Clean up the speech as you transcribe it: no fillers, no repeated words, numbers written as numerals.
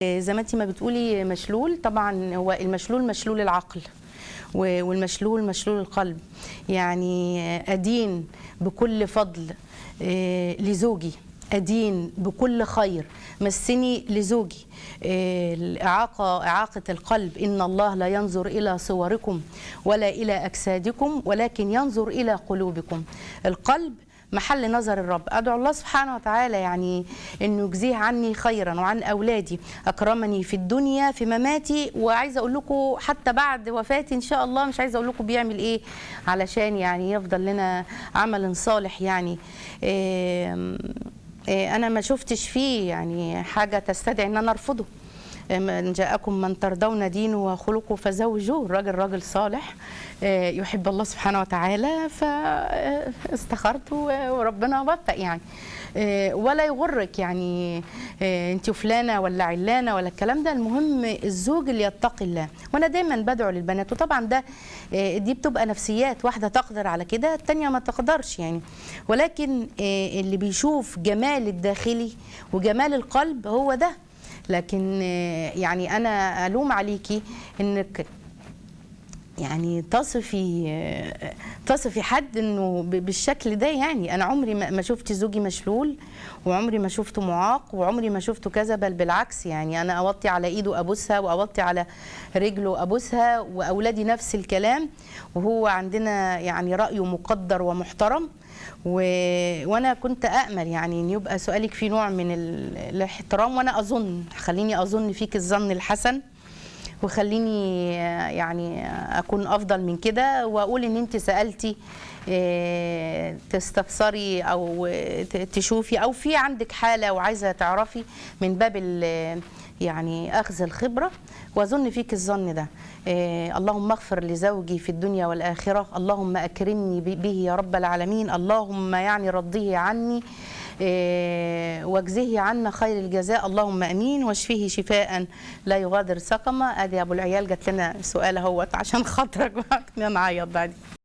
زي ما انت ما بتقولي مشلول، طبعا هو المشلول مشلول العقل والمشلول مشلول القلب. يعني أدين بكل فضل لزوجي، أدين بكل خير مسني لزوجي. إعاقة القلب، إن الله لا ينظر إلى صوركم ولا إلى أجسادكم ولكن ينظر إلى قلوبكم. القلب محل نظر الرب. أدعو الله سبحانه وتعالى يعني إنه يجزيه عني خيرا وعن أولادي، أكرمني في الدنيا في مماتي، وعايزة أقول لكم حتى بعد وفاتي إن شاء الله، مش عايزة أقول لكم بيعمل إيه علشان يعني يفضل لنا عمل صالح. يعني أنا ما شفتش فيه يعني حاجة تستدعي إن أنا أرفضه. من جاءكم من ترضون دينه وخلقه فزوجوه. الراجل راجل صالح يحب الله سبحانه وتعالى، فاستخرت وربنا وفق يعني. ولا يغرك يعني انت فلانه ولا علانه ولا الكلام ده. المهم الزوج اللي يتقي الله. وانا دايما بدعو للبنات، وطبعا ده دي بتبقى نفسيات، واحده تقدر على كده الثانيه ما تقدرش يعني، ولكن اللي بيشوف جمال الداخلي وجمال القلب هو ده. لكن يعني أنا ألوم عليكي إنك يعني تصفي حد إنه بالشكل ده. يعني أنا عمري ما شفت زوجي مشلول، وعمري ما شفته معاق، وعمري ما شفته كذا، بل بالعكس. يعني أنا أوطي على إيده أبوسها، وأوطي على رجله أبوسها، وأولادي نفس الكلام. وهو عندنا يعني رأيه مقدر ومحترم. وانا كنت امل يعني ان يبقى سؤالك فيه نوع من الاحترام، وانا خليني اظن فيك الظن الحسن، وخليني يعني اكون افضل من كده، واقول ان انت سالتي تستفسري او تشوفي او في عندك حاله وعايزه تعرفي من باب يعني اخذ الخبره، واظن فيك الظن ده. اللهم اغفر لزوجي في الدنيا والاخره، اللهم اكرمني به يا رب العالمين، اللهم يعني رضيه عني واجزه عنا خير الجزاء، اللهم امين، واشفيه شفاء لا يغادر سقما. ادي ابو العيال جات لنا سؤال اهوت عشان خاطرك، نعيط بعد.